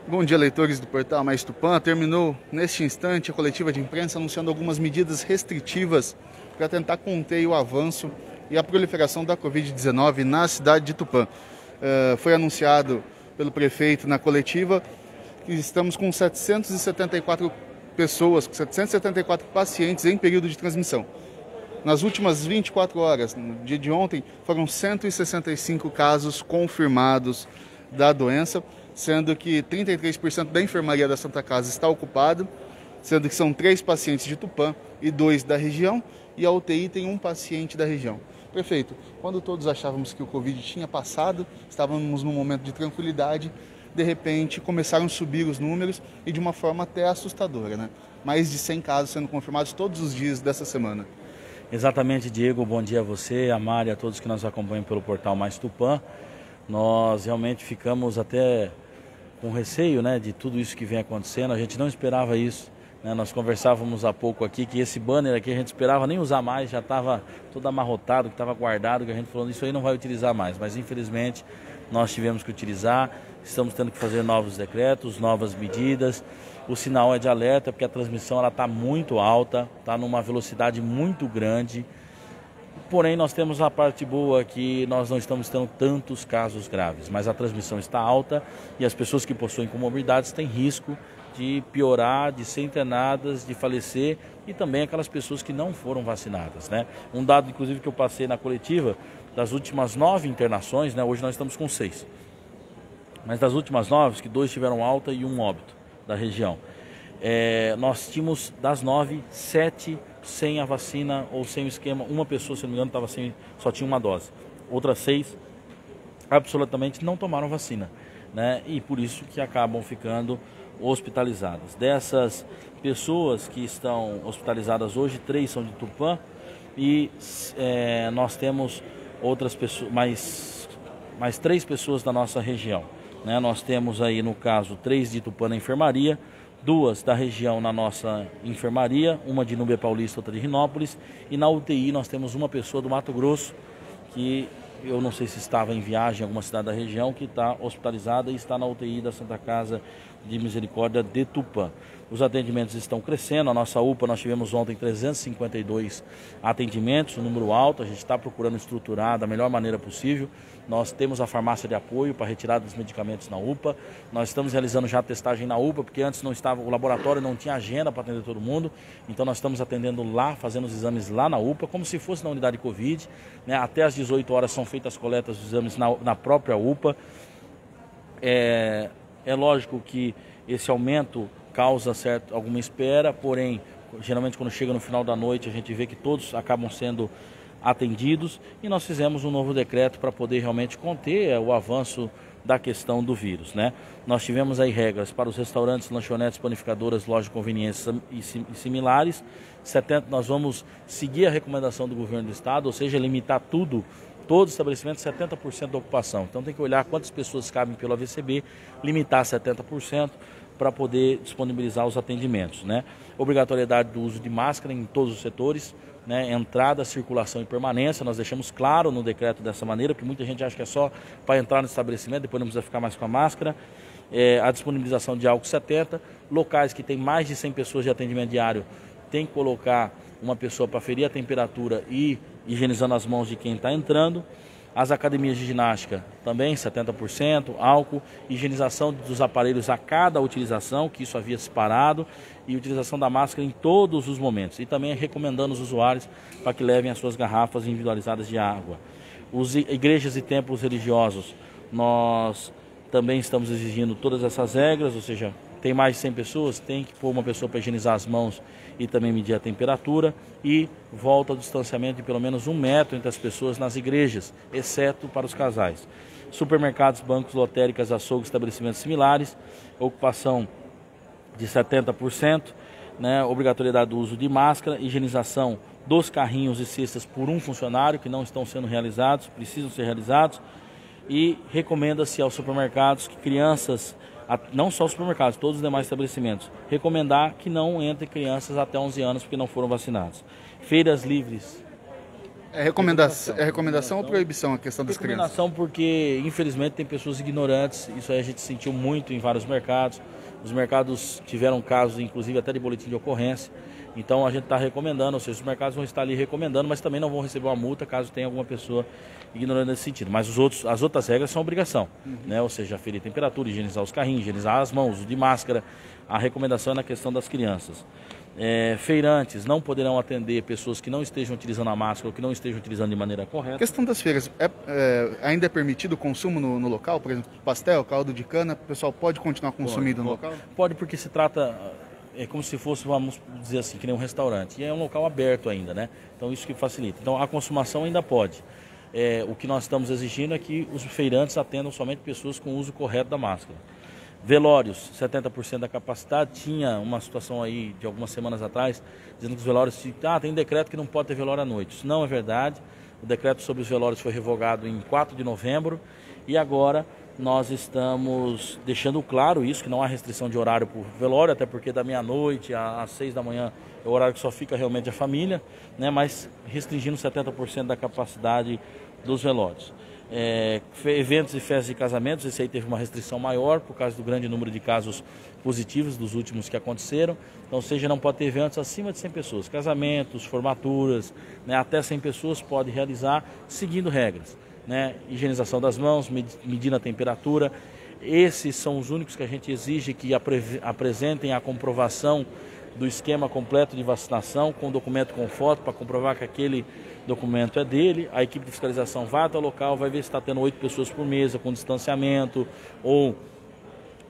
Bom dia, leitores do portal Mais Tupã. Terminou neste instante a coletiva de imprensa anunciando algumas medidas restritivas para tentar conter o avanço e a proliferação da Covid-19 na cidade de Tupã. Foi anunciado pelo prefeito na coletiva que estamos com 774 pessoas, 774 pacientes em período de transmissão. Nas últimas 24 horas, no dia de ontem, foram 165 casos confirmados da doença, sendo que 33% da enfermaria da Santa Casa está ocupado, sendo que são 3 pacientes de Tupã e 2 da região, e a UTI tem 1 paciente da região. Prefeito, quando todos achávamos que o Covid tinha passado, estávamos num momento de tranquilidade, de repente começaram a subir os números e de uma forma até assustadora, né? Mais de 100 casos sendo confirmados todos os dias dessa semana. Exatamente, Diego. Bom dia a você, a Mari, a todos que nos acompanham pelo portal Mais Tupã. Nós realmente ficamos até com receio, né, de tudo isso que vem acontecendo. A gente não esperava isso, né? Nós conversávamos há pouco aqui que esse banner aqui a gente esperava nem usar mais, já estava todo amarrotado, que estava guardado, que a gente falou isso aí não vai utilizar mais. Mas infelizmente nós tivemos que utilizar, estamos tendo que fazer novos decretos, novas medidas. O sinal é de alerta porque a transmissão está muito alta, está numa velocidade muito grande. Porém, nós temos a parte boa que nós não estamos tendo tantos casos graves, mas a transmissão está alta e as pessoas que possuem comorbidades têm risco de piorar, de ser internadas, de falecer, e também aquelas pessoas que não foram vacinadas, né? Um dado, inclusive, que eu passei na coletiva, das últimas 9 internações, né? Hoje nós estamos com 6. Mas das últimas 9, que 2 tiveram alta e 1 óbito da região. Nós tínhamos das 9, 7 sem a vacina ou sem o esquema. Uma pessoa, se não me engano, estava sem, só tinha uma dose. Outras 6 absolutamente não tomaram vacina, né? E por isso que acabam ficando hospitalizadas. Dessas pessoas que estão hospitalizadas hoje, 3 são de Tupã e nós temos outras pessoas, mais 3 pessoas da nossa região, né? Nós temos aí, no caso, 3 de Tupã na enfermaria, 2 da região na nossa enfermaria, uma de Nubia Paulista, outra de Rinópolis, e na UTI nós temos uma pessoa do Mato Grosso, que eu não sei se estava em viagem em alguma cidade da região, que está hospitalizada e está na UTI da Santa Casa de Misericórdia de Tupã. Os atendimentos estão crescendo, a nossa UPA nós tivemos ontem 352 atendimentos, um número alto, a gente está procurando estruturar da melhor maneira possível. Nós temos a farmácia de apoio para retirada dos medicamentos na UPA, nós estamos realizando já a testagem na UPA, porque antes não estava, o laboratório não tinha agenda para atender todo mundo, então nós estamos atendendo lá, fazendo os exames lá na UPA, como se fosse na unidade Covid, né? Até às 18 horas são feitas as coletas dos exames na própria UPA. É lógico que esse aumento causa alguma espera, porém, geralmente quando chega no final da noite a gente vê que todos acabam sendo atendidos e nós fizemos um novo decreto para poder realmente conter o avanço da questão do vírus, né? Nós tivemos aí regras para os restaurantes, lanchonetes, panificadoras, lojas de conveniência e similares. Nós vamos seguir a recomendação do governo do estado, ou seja, limitar todos os estabelecimentos 70% da ocupação. Então tem que olhar quantas pessoas cabem pelo AVCB, limitar 70% para poder disponibilizar os atendimentos, né? Obrigatoriedade do uso de máscara em todos os setores, né? Entrada, circulação e permanência, nós deixamos claro no decreto dessa maneira, porque muita gente acha que é só para entrar no estabelecimento, depois não precisa ficar mais com a máscara. A disponibilização de álcool 70, locais que tem mais de 100 pessoas de atendimento diário, tem que colocar uma pessoa para ferir a temperatura e higienizando as mãos de quem está entrando. As academias de ginástica também 70%, álcool, higienização dos aparelhos a cada utilização, que isso havia se parado, e utilização da máscara em todos os momentos. E também recomendando os usuários para que levem as suas garrafas individualizadas de água. Os igrejas e templos religiosos, nós também estamos exigindo todas essas regras, ou seja, tem mais de 100 pessoas, tem que pôr uma pessoa para higienizar as mãos e também medir a temperatura, e volta ao distanciamento de pelo menos 1 metro entre as pessoas nas igrejas, exceto para os casais. Supermercados, bancos, lotéricas, açougues, estabelecimentos similares, ocupação de 70%, né, obrigatoriedade do uso de máscara, higienização dos carrinhos e cestas por um funcionário, que não estão sendo realizados, precisam ser realizados, e recomenda-se aos supermercados que crianças, não só os supermercados, todos os demais estabelecimentos, recomendar que não entrem crianças até 11 anos porque não foram vacinados. Feiras livres É recomendação ou proibição a questão das crianças? Recomendação porque, infelizmente, tem pessoas ignorantes. Isso aí a gente sentiu muito em vários mercados. Os mercados tiveram casos, inclusive, até de boletim de ocorrência. Então, a gente está recomendando, ou seja, os mercados vão estar ali recomendando, mas também não vão receber uma multa caso tenha alguma pessoa ignorando nesse sentido. Mas as outras regras são obrigação, né? Ou seja, aferir temperatura, higienizar os carrinhos, higienizar as mãos, uso de máscara. A recomendação é na questão das crianças. Feirantes não poderão atender pessoas que não estejam utilizando a máscara ou que não estejam utilizando de maneira correta. A questão das feiras, ainda é permitido o consumo no local? Por exemplo, pastel, caldo de cana, o pessoal pode continuar consumindo no local? Pode, porque se trata, é como se fosse, vamos dizer assim, que nem um restaurante. E é um local aberto ainda, né? Então isso que facilita. Então a consumação ainda pode. O que nós estamos exigindo é que os feirantes atendam somente pessoas com uso correto da máscara. Velórios, 70% da capacidade. Tinha uma situação aí de algumas semanas atrás, dizendo que os velórios, tem decreto que não pode ter velório à noite. Isso não é verdade. O decreto sobre os velórios foi revogado em 4 de novembro e agora nós estamos deixando claro isso, que não há restrição de horário para o velório, até porque da meia-noite às 6 da manhã é o horário que só fica realmente a família, né? Mas restringindo 70% da capacidade dos velórios. Eventos e festas de casamentos, esse aí teve uma restrição maior por causa do grande número de casos positivos dos últimos que aconteceram. Então, ou seja, não pode ter eventos acima de 100 pessoas. Casamentos, formaturas, né, até 100 pessoas pode realizar seguindo regras, né? Higienização das mãos, medindo a temperatura. Esses são os únicos que a gente exige que apresentem a comprovação do esquema completo de vacinação com documento com foto para comprovar que aquele documento é dele. A equipe de fiscalização vai até o local, vai ver se está tendo 8 pessoas por mesa com distanciamento ou,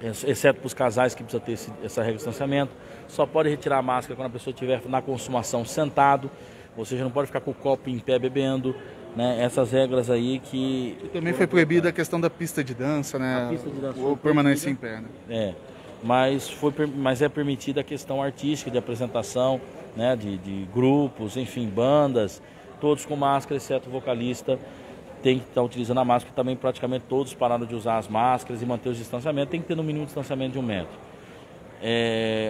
exceto para os casais que precisam ter essa regra de distanciamento, só pode retirar a máscara quando a pessoa estiver na consumação sentado, ou seja, não pode ficar com o copo em pé bebendo, né? Essas regras aí que... E também foi proibida a questão da pista de dança, né? A pista de dança ou permanência em pé, né? Mas é permitida a questão artística de apresentação, né, de grupos, enfim, bandas, todos com máscara, exceto o vocalista tem que estar utilizando a máscara. Também praticamente todos pararam de usar as máscaras e manter os distanciamentos. Tem que ter no mínimo um distanciamento de 1 metro.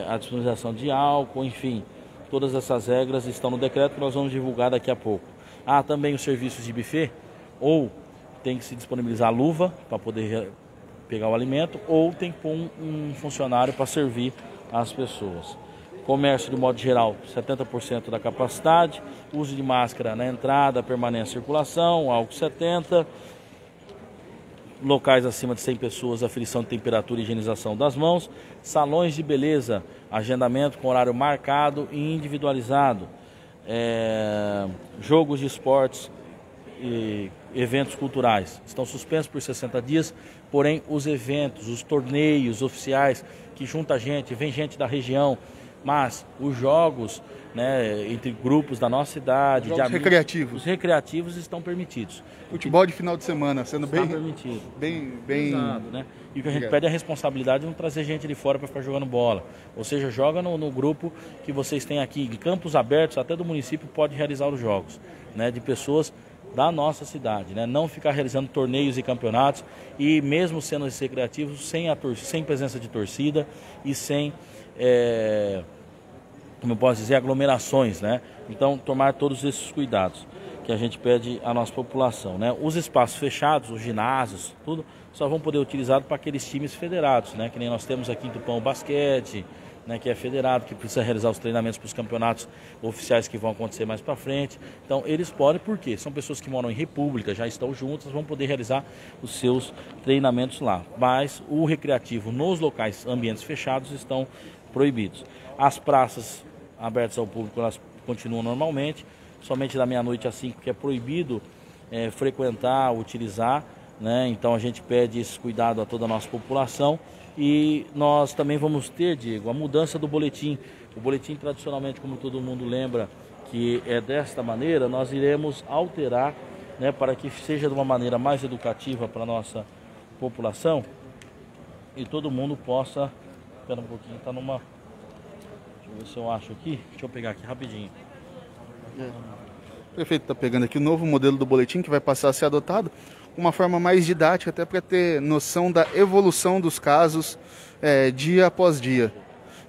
A disponibilização de álcool, enfim, todas essas regras estão no decreto que nós vamos divulgar daqui a pouco. Também os serviços de buffet, ou tem que se disponibilizar luva para poder pegar o alimento, ou tem que pôr um funcionário para servir as pessoas. Comércio, de modo geral, 70% da capacidade, uso de máscara na entrada, permanência e circulação, álcool 70%, locais acima de 100 pessoas, aferição de temperatura e higienização das mãos, salões de beleza, agendamento com horário marcado e individualizado, jogos de esportes e eventos culturais estão suspensos por 60 dias, porém os eventos, os torneios oficiais que junta gente, vem gente da região, mas os jogos, né, entre grupos da nossa cidade, jogos de recreativos. Os recreativos estão permitidos. Futebol de final de semana sendo está permitido. Bem Exato, né? E o que a gente pede é a responsabilidade de não trazer gente de fora para ficar jogando bola. Ou seja, joga no grupo que vocês têm aqui, em campos abertos, até do município pode realizar os jogos, né, de pessoas da nossa cidade, né? Não ficar realizando torneios e campeonatos e mesmo sendo recreativos sem presença de torcida e sem como eu posso dizer, aglomerações, né? Então, tomar todos esses cuidados que a gente pede à nossa população, né? Os espaços fechados, os ginásios, tudo, só vão poder utilizar para aqueles times federados, né? Que nem nós temos aqui em Tupã o basquete, né? Que é federado, que precisa realizar os treinamentos para os campeonatos oficiais que vão acontecer mais para frente. Então, eles podem, porque são pessoas que moram em república, já estão juntas, vão poder realizar os seus treinamentos lá. Mas o recreativo nos locais, ambientes fechados, estão proibidos. As praças abertas ao público, elas continuam normalmente, somente da meia-noite às 5 que é proibido frequentar, utilizar, né? Então a gente pede esse cuidado a toda a nossa população e nós também vamos ter, Diego, a mudança do boletim. O boletim tradicionalmente, como todo mundo lembra, que é desta maneira, nós iremos alterar, né, para que seja de uma maneira mais educativa para a nossa população e todo mundo possa... Espera um pouquinho, está numa... Deixa eu ver se eu acho aqui. Deixa eu pegar aqui rapidinho. O prefeito está pegando aqui o novo modelo do boletim que vai passar a ser adotado, uma forma mais didática, até para ter noção da evolução dos casos dia após dia.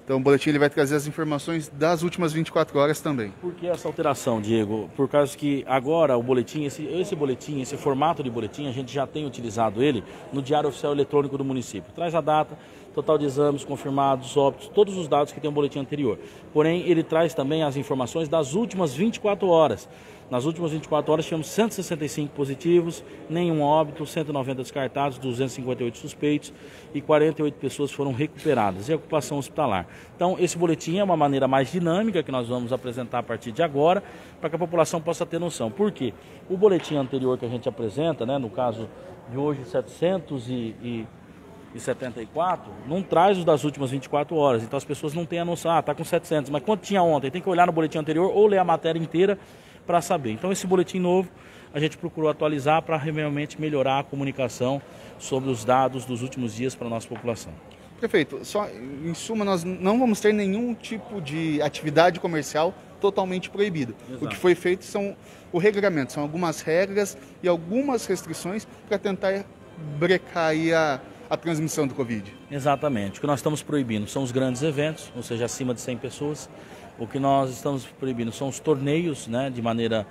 Então o boletim ele vai trazer as informações das últimas 24 horas também. Por que essa alteração, Diego? Por causa que agora o boletim, esse boletim, esse formato de boletim, a gente já tem utilizado ele no Diário Oficial Eletrônico do município. Traz a data, total de exames confirmados, óbitos, todos os dados que tem o boletim anterior. Porém, ele traz também as informações das últimas 24 horas. Nas últimas 24 horas tivemos 165 positivos, nenhum óbito, 190 descartados, 258 suspeitos e 48 pessoas foram recuperadas e ocupação hospitalar. Então, esse boletim é uma maneira mais dinâmica que nós vamos apresentar a partir de agora, para que a população possa ter noção. Por quê? O boletim anterior que a gente apresenta, né, no caso de hoje 774, não traz os das últimas 24 horas. Então as pessoas não têm a noção, está com 700, mas quanto tinha ontem? Tem que olhar no boletim anterior ou ler a matéria inteira para saber. Então esse boletim novo a gente procurou atualizar para realmente melhorar a comunicação sobre os dados dos últimos dias para a nossa população. Prefeito, só em suma nós não vamos ter nenhum tipo de atividade comercial totalmente proibido. Exato. O que foi feito são o regramento, são algumas regras e algumas restrições para tentar brecar aí a transmissão do Covid. Exatamente. O que nós estamos proibindo são os grandes eventos, ou seja, acima de 100 pessoas. O que nós estamos proibindo são os torneios, né, de maneira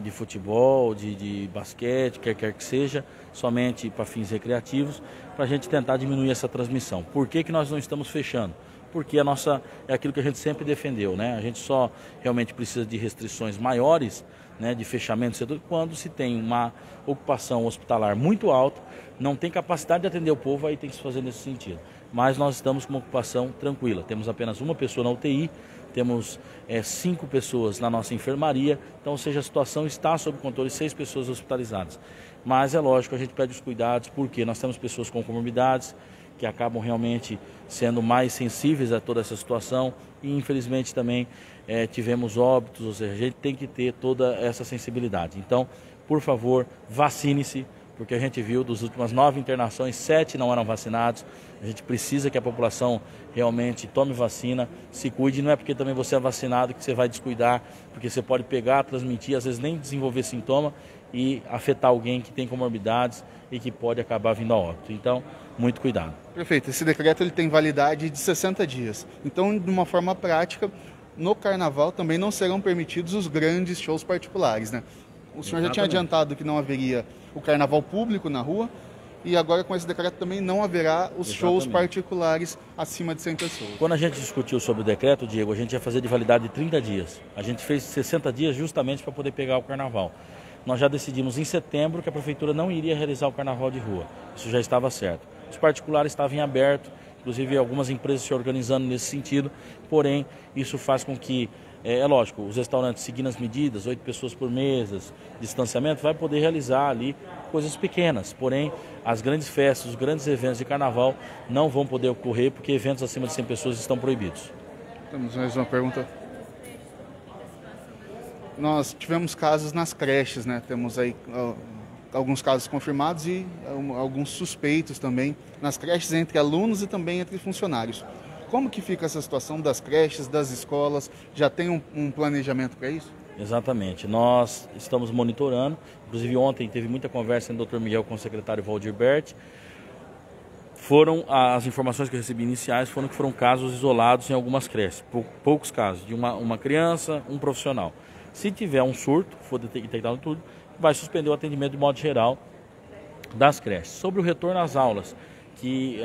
de futebol, de basquete, quer que seja, somente para fins recreativos, para a gente tentar diminuir essa transmissão. Por que nós não estamos fechando? Porque é aquilo que a gente sempre defendeu, né? A gente só realmente precisa de restrições maiores, né, de fechamento do setor, quando se tem uma ocupação hospitalar muito alta, não tem capacidade de atender o povo, aí tem que se fazer nesse sentido. Mas nós estamos com uma ocupação tranquila, temos apenas uma pessoa na UTI, temos 5 pessoas na nossa enfermaria, então, ou seja, a situação está sob controle, 6 pessoas hospitalizadas. Mas é lógico, a gente pede os cuidados, porque nós temos pessoas com comorbidades, que acabam realmente sendo mais sensíveis a toda essa situação e infelizmente também tivemos óbitos, ou seja, a gente tem que ter toda essa sensibilidade. Então, por favor, vacine-se, porque a gente viu das últimas 9 internações, 7 não eram vacinados. A gente precisa que a população realmente tome vacina, se cuide, não é porque também você é vacinado que você vai descuidar, porque você pode pegar, transmitir, às vezes nem desenvolver sintoma e afetar alguém que tem comorbidades e que pode acabar vindo a óbito. Então, muito cuidado. Prefeito, esse decreto ele tem validade de 60 dias. Então, de uma forma prática, no carnaval também não serão permitidos os grandes shows particulares, né? O senhor já tinha adiantado que não haveria o carnaval público na rua e agora com esse decreto também não haverá os shows particulares acima de 100 pessoas. Quando a gente discutiu sobre o decreto, Diego, a gente ia fazer de validade de 30 dias. A gente fez 60 dias justamente para poder pegar o carnaval. Nós já decidimos em setembro que a prefeitura não iria realizar o carnaval de rua. Isso já estava certo. Os particulares estavam em aberto, inclusive algumas empresas se organizando nesse sentido, porém isso faz com que, é lógico, os restaurantes seguindo as medidas, 8 pessoas por mesa, distanciamento, vai poder realizar ali coisas pequenas, porém as grandes festas, os grandes eventos de carnaval não vão poder ocorrer porque eventos acima de 100 pessoas estão proibidos. Temos mais uma pergunta. Nós tivemos casos nas creches, né? Temos aí alguns casos confirmados e alguns suspeitos também nas creches entre alunos e também entre funcionários. Como que fica essa situação das creches, das escolas? Já tem um planejamento para isso? Exatamente. Nós estamos monitorando. Inclusive ontem teve muita conversa entre o Dr. Miguel com o secretário Valdir Berti. As informações que eu recebi iniciais foram que foram casos isolados em algumas creches. Poucos casos, de uma criança, um profissional. Se tiver um surto, for detectado tudo, vai suspender o atendimento de modo geral das creches. Sobre o retorno às aulas, que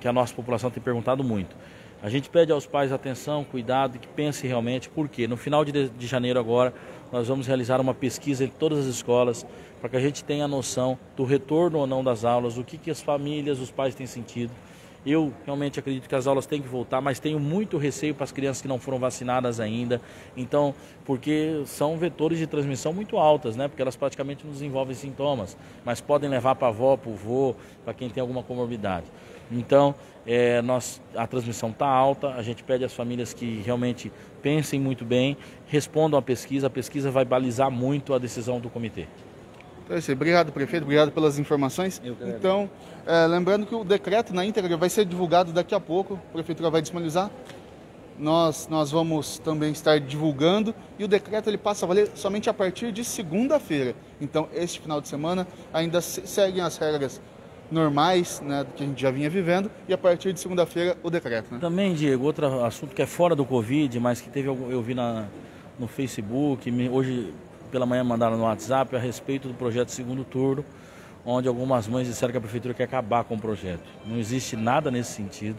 a nossa população tem perguntado muito. A gente pede aos pais atenção, cuidado e que pensem realmente, porque no final de janeiro agora nós vamos realizar uma pesquisa em todas as escolas para que a gente tenha noção do retorno ou não das aulas, o que as famílias, os pais têm sentido. Eu realmente acredito que as aulas têm que voltar, mas tenho muito receio para as crianças que não foram vacinadas ainda. Então, porque são vetores de transmissão muito altas, né? Porque elas praticamente não desenvolvem sintomas, mas podem levar para a avó, para o vô, para quem tem alguma comorbidade. Então, a transmissão está alta, a gente pede às famílias que realmente pensem muito bem, respondam à pesquisa, a pesquisa vai balizar muito a decisão do comitê. Obrigado, prefeito, obrigado pelas informações. Então, lembrando que o decreto na íntegra vai ser divulgado daqui a pouco, a prefeitura vai disponibilizar. Nós vamos também estar divulgando e o decreto ele passa a valer somente a partir de segunda-feira. Então, este final de semana ainda seguem as regras normais, né, que a gente já vinha vivendo, e a partir de segunda-feira o decreto, né? Também, Diego, outro assunto que é fora do Covid, mas que eu vi no Facebook, hoje pela manhã mandaram no WhatsApp a respeito do projeto segundo turno, onde algumas mães disseram que a prefeitura quer acabar com o projeto. Não existe nada nesse sentido.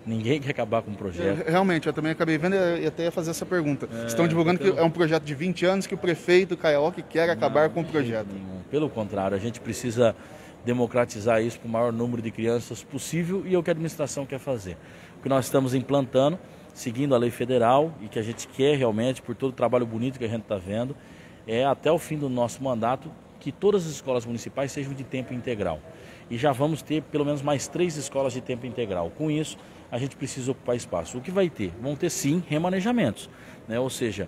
Ninguém quer acabar com o projeto. Realmente, eu também acabei vendo e até ia fazer essa pergunta. Estão divulgando que é um projeto de 20 anos que o prefeito Caioque quer acabar com o projeto. Pelo contrário, a gente precisa democratizar isso para o maior número de crianças possível e é o que a administração quer fazer. O que nós estamos implantando, seguindo a lei federal e que a gente quer realmente, por todo o trabalho bonito que a gente está vendo, é até o fim do nosso mandato que todas as escolas municipais sejam de tempo integral. E já vamos ter pelo menos mais 3 escolas de tempo integral. Com isso, a gente precisa ocupar espaço. O que vai ter? Vão ter sim remanejamentos, né? Ou seja,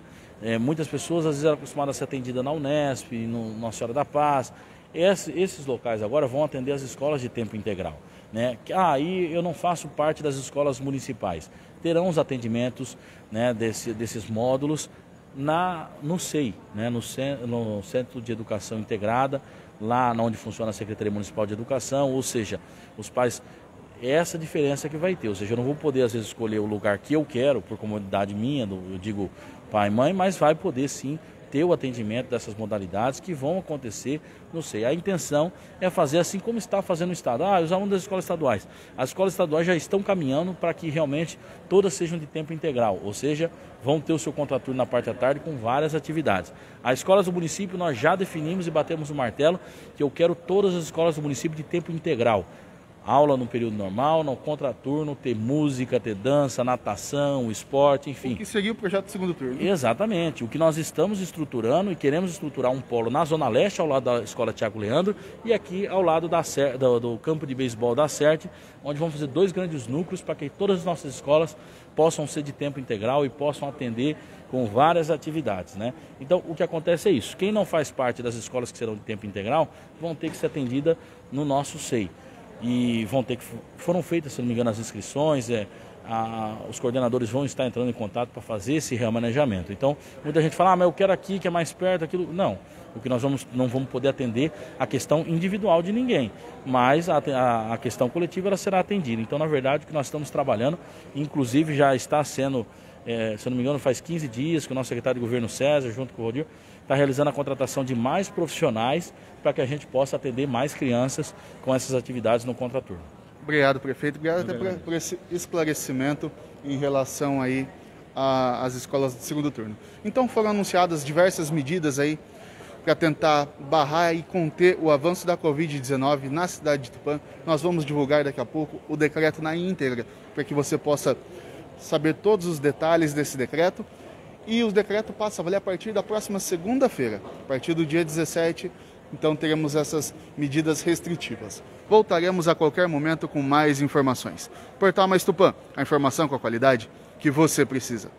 muitas pessoas às vezes eram acostumadas a ser atendidas na Unesp, no Nossa Senhora da Paz. Esses locais agora vão atender as escolas de tempo integral, né? Aí eu não faço parte das escolas municipais. Terão os atendimentos, né, desses módulos no SEI, né, no Centro de Educação Integrada, lá onde funciona a Secretaria Municipal de Educação, ou seja, os pais, essa diferença que vai ter, ou seja, eu não vou poder às vezes escolher o lugar que eu quero, por comodidade minha, eu digo pai e mãe, mas vai poder sim ter o atendimento dessas modalidades que vão acontecer no SEI. A intenção é fazer assim como está fazendo o Estado. Os alunos das escolas estaduais. As escolas estaduais já estão caminhando para que realmente todas sejam de tempo integral, ou seja, vão ter o seu contraturno na parte da tarde com várias atividades. As escolas do município nós já definimos e batemos o martelo que eu quero todas as escolas do município de tempo integral. Aula no período normal, no contraturno, ter música, ter dança, natação, esporte, enfim. O que seria o projeto de segundo turno? Exatamente. O que nós estamos estruturando e queremos estruturar um polo na Zona Leste, ao lado da Escola Tiago Leandro, e aqui ao lado do campo de beisebol da CERT, onde vamos fazer 2 grandes núcleos para que todas as nossas escolas possam ser de tempo integral e possam atender com várias atividades, né? Então, o que acontece é isso. Quem não faz parte das escolas que serão de tempo integral vão ter que ser atendida no nosso SEI. E foram feitas, se não me engano, as inscrições, os coordenadores vão estar entrando em contato para fazer esse remanejamento. Então, muita gente fala, mas eu quero aqui, que é mais perto, aquilo. Não, o que nós não vamos poder atender a questão individual de ninguém, mas a questão coletiva ela será atendida. Então, na verdade, o que nós estamos trabalhando, inclusive já está sendo, se eu não me engano, faz 15 dias que o nosso secretário de governo César, junto com o Rodir, está realizando a contratação de mais profissionais para que a gente possa atender mais crianças com essas atividades no contraturno. Obrigado, prefeito. Obrigado até por esse esclarecimento em relação aí às escolas de segundo turno. Então foram anunciadas diversas medidas aí para tentar barrar e conter o avanço da Covid-19 na cidade de Tupã. Nós vamos divulgar daqui a pouco o decreto na íntegra, para que você possa saber todos os detalhes desse decreto. E o decreto passa a valer a partir da próxima segunda-feira, a partir do dia 17, então teremos essas medidas restritivas. Voltaremos a qualquer momento com mais informações. Portal Mais Tupã, a informação com a qualidade que você precisa.